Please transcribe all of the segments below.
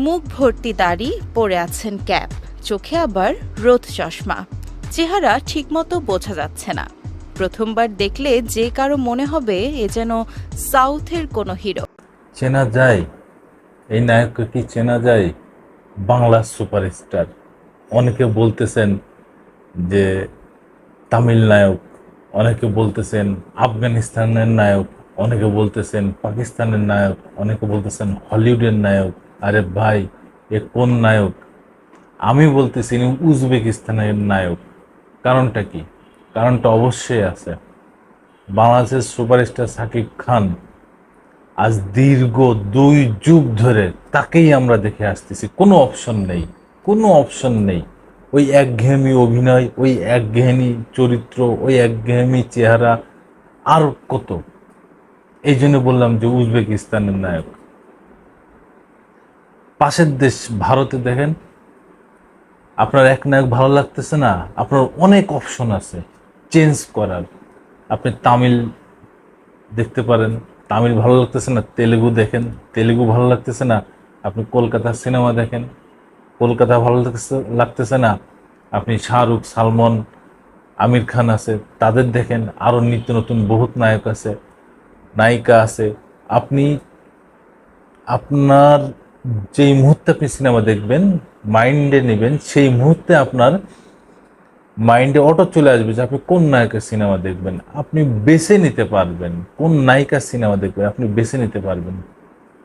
মুখ ভর্তি দাড়ি, পরে আছেন ক্যাপ, চোখে আবার রোদ চশমা। চেহারা ঠিকমতো বোঝা যাচ্ছে না। প্রথমবার দেখলে যে কারো মনে হবে এ যেন সাউথের কোনো হিরো। চেনা যায়? এই নায়ককে কি চেনা যায়? বাংলার সুপারস্টার। অনেকে বলতেছেন যে তামিল নায়ক, অনেকে বলতেছেন আফগানিস্তানের নায়ক, অনেকে বলতেছেন পাকিস্তানের নায়ক, অনেকে বলতেছেন হলিউডের নায়ক। আরে ভাই, এ কোন নায়ক? আমি বলতেছি ইনি উজবেকিস্তানের নায়ক। কারণটা কি? কারণটা অবশ্যই আছে। বাংলাদেশের সুপারস্টার সাকিব খান আজ দীর্ঘ 2 যুগ ধরে তাকেই আমরা দেখে আসতেছি। কোনো অপশন নেই, কোনো অপশন নেই। ওই একঘেয়েমি অভিনয়, ওই একঘেয়েমি চরিত্র, ওই একঘেয়েমি চেহারা, আর কত। এই জন্য বললাম যে উজবেকিস্তানের নায়ক। পাশের দেশ ভারতে দেখেন, আপনার এক নায়ক ভালো লাগতেছে না, আপনার অনেক অপশন আছে চেঞ্জ করার। আপনি তামিল দেখতে পারেন, তামিল ভালো লাগতেছে না তেলেগু দেখেন, তেলেগু ভালো লাগতেছে না আপনি কলকাতা সিনেমা দেখেন, কলকাতা ভালো লাগতেছে না আপনি শাহরুখ, সালমান, আমির খান আছে তাদের দেখেন। আরও নিত্য নতুন বহুত নায়ক আছে, নায়িকা আছে। আপনি আপনার যেই মুহূর্তে আপনি সিনেমা দেখবেন, মাইন্ডে নেবেন, সেই মুহূর্তে আপনার মাইন্ডে অটো চলে আসবে যে আপনি কোন নায়কের সিনেমা দেখবেন। আপনি বেছে নিতে পারবেন কোন নায়িকার সিনেমা দেখবেন, আপনি বেছে নিতে পারবেন।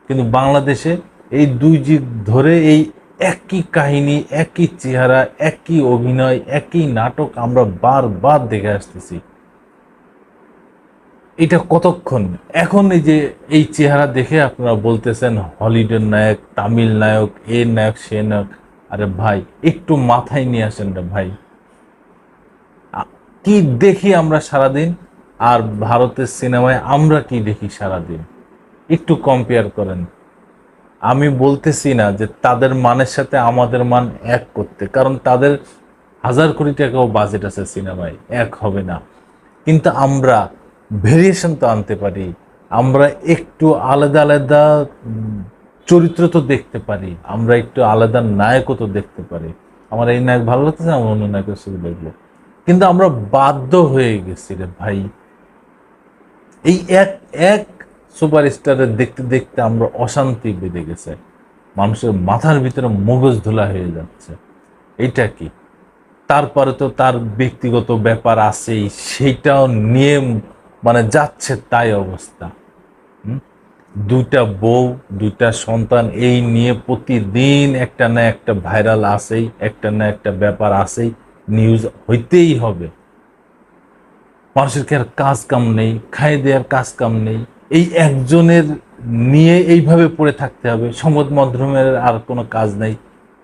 কিন্তু বাংলাদেশে এই 2 যুগ ধরে এই একই কাহিনী, একই চেহারা, একই অভিনয়, একই নাটক আমরা বারবার দেখে আসতেছি। এটা কতক্ষণ? এখন এই যে এই চেহারা দেখে আপনারা বলতেছেন হলিউডের নায়ক, তামিল নায়ক, এ নায়ক, সে নায়ক। আরে ভাই, একটু মাথায় নিয়ে আসেন রে ভাই। কি দেখি আমরা সারাদিন, আর ভারতের সিনেমায় আমরা কি দেখি সারাদিন? একটু কম্পেয়ার করেন। আমি বলতেছি না যে তাদের মানের সাথে আমাদের মান এক করতে, কারণ তাদের 1000 কোটি টাকাও বাজেট আছে সিনেমায়, এক হবে না। কিন্তু আমরা ভেরিয়েশন তো আনতে পারি, আমরা একটু আলাদা আলাদা চরিত্র তো দেখতে পারি, আমরা একটু আলাদা নায়কও তো দেখতে পারি। আমার এই নায়ক ভালো লাগতেছে, আমার অন্য নায়কের ছবি দেখবো। কিন্তু আমরা বাধ্য হয়ে গেছি রে ভাই, এই এক এক সুপারস্টারের দেখতে দেখতে আমরা অশান্তি বেঁধে গেছে, মানুষের মাথার ভিতরে মগজ ধোলা হয়ে যাচ্ছে। এইটা কি? তারপরে তো তার ব্যক্তিগত ব্যাপার আছেই, সেইটাও নিয়ে মানে যাচ্ছে তাই অবস্থা। হুম? 2টা বউ, 2টা সন্তান, এই নিয়ে প্রতিদিন একটা না একটা ভাইরাল আসেই, একটা না একটা ব্যাপার আসেই, নিউজ হইতেই হবে। মানুষের কি আর কাজ কাম নেই? খাই দেওয়ার কাজ কাম নেই? এই একজনের নিয়ে এইভাবে পড়ে থাকতে হবে? সংবাদ মাধ্যমের আর কোনো কাজ নাই,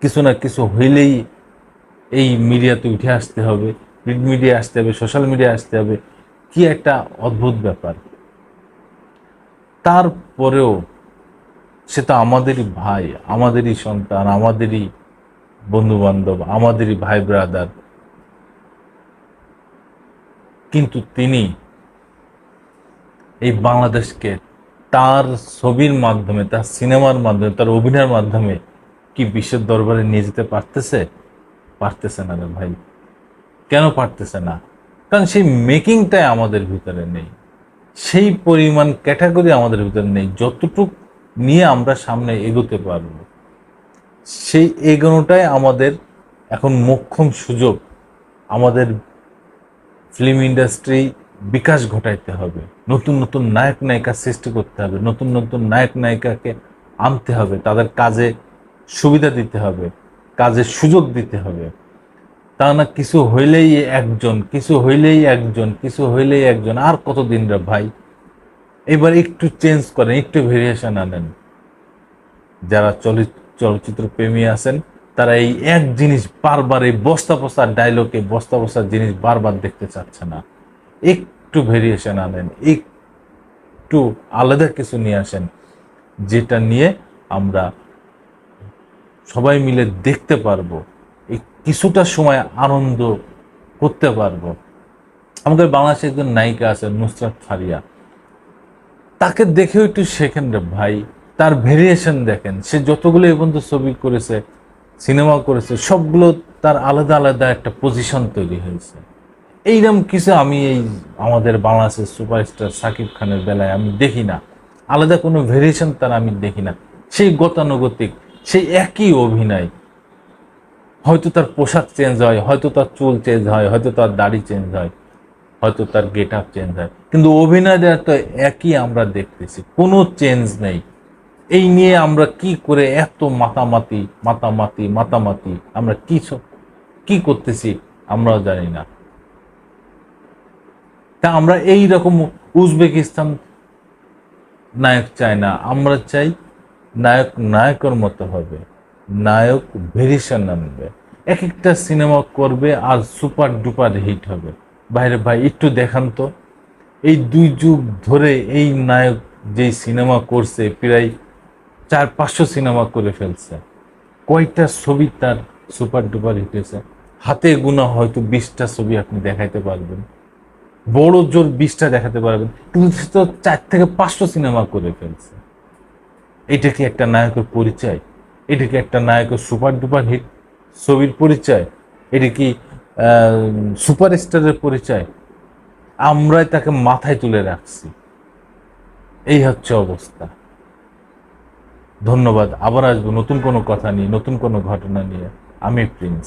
কিছু না কিছু হইলেই এই মিডিয়াতে উঠে আসতে হবে, প্রিন্ট মিডিয়া আসতে হবে, সোশ্যাল মিডিয়া আসতে হবে। কি একটা অদ্ভুত ব্যাপার। তারপরেও সে তো আমাদেরই ভাই, আমাদেরই সন্তান, আমাদেরই বন্ধু বান্ধব, আমাদেরই ভাই ব্রাদার। কিন্তু তিনি এই বাংলাদেশকে তার ছবির মাধ্যমে, তার সিনেমার মাধ্যমে, তার অভিনয়ের মাধ্যমে কি বিশ্বের দরবারে নিয়ে যেতে পারতেছে? পারতেছে না রে ভাই। কেন পারতেছে না? কারণ সেই মেকিংটাই আমাদের ভিতরে নেই, সেই পরিমাণ ক্যাটাগরি আমাদের ভিতরে নেই যতটুক নিয়ে আমরা সামনে এগোতে পারবো। সেই এগোনোটাই আমাদের এখন মোক্ষম সুযোগ। আমাদের ফিল্ম ইন্ডাস্ট্রি বিকাশ ঘটাইতে হবে, নতুন নতুন নায়ক নায়িকা সৃষ্টি করতে হবে, নতুন নতুন নায়ক নায়িকাকে আনতে হবে, তাদের কাজে সুবিধা দিতে হবে, কাজের সুযোগ দিতে হবে। তা না কিছু হইলেই একজন, কিছু হইলেই একজন, কিছু হইলেই একজন। আর কতদিন রে ভাই? এবার একটু চেঞ্জ করেন, একটু ভেরিয়েশন আনেন। যারা চলচ্চিত্র প্রেমী আছেন তারা এই এক জিনিস বারবার, এই বস্তা বস্তা ডায়লগে বস্তা বস্তা জিনিস বারবার দেখতে চাচ্ছে না। একটু ভেরিয়েশন আনেন, একটু আলাদা কিছু নিয়ে আসেন, যেটা নিয়ে আমরা সবাই মিলে দেখতে পারবো, এই কিছুটা সময় আনন্দ করতে পারবো। আমাদের বাংলাদেশে একজন নায়িকা আছে নুসরাত ফারিয়া, তাকে দেখেও একটু শেখেন রে ভাই। তার ভেরিয়েশন দেখেন, সে যতগুলো এই পর্যন্ত ছবি করেছে, সিনেমা করেছে, সবগুলো তার আলাদা আলাদা একটা পজিশন তৈরি হয়েছে। এইরকম কিছু আমি এই আমাদের বাংলাদেশের সুপারস্টার সাকিব খানের বেলায় আমি দেখি না। আলাদা কোনো ভেরিয়েশন তার আমি দেখি না। সেই গতানুগতিক, সেই একই অভিনয়। হয়তো তার পোশাক চেঞ্জ হয়, হয়তো তার চুল চেঞ্জ হয়, হয়তো তার দাড়ি চেঞ্জ হয়, হয়তো তার গেট আপ চেঞ্জ হয়, কিন্তু অভিনয়টা তো একই আমরা দেখতেছি, কোনো চেঞ্জ নেই। এই নিয়ে আমরা কি করে এত মাতামাতি মাতামাতি মাতামাতি আমরা কি করতেছি আমরাও জানি না। তা আমরা এই রকম উজবেকিস্তান নায়ক চাই না, আমরা চাই নায়ক নায়কের মতো হবে, নায়ক ভেরিয়েশন আনবে, এক একটা সিনেমা করবে আর সুপার ডুপার হিট হবে। বাইরে ভাই একটু দেখান তো, এই 2 যুগ ধরে এই নায়ক যেই সিনেমা করছে, প্রায় 400-500 সিনেমা করে ফেলছে, কয়টা ছবি তার সুপার ডুপার হিট হয়েছে? হাতে গোনা হয়তো 20টা ছবি আপনি দেখাইতে পারবেন, বড় জোর 20টা দেখাতে পারবেন, কিন্তু সে তো 4 থেকে 500 সিনেমা করে ফেলছে। এটা কি একটা নায়কের পরিচয়? এটা কি একটা নায়কের সুপার ডুপার হিট ছবির পরিচয়? এটা কি সুপারস্টারের পরিচয়? আমরাই তাকে মাথায় তুলে রাখছি। এই হচ্ছে অবস্থা। ধন্যবাদ। আবার আসবো নতুন কোনো কথা নিয়ে, নতুন কোনো ঘটনা নিয়ে। আমি প্রিন্স।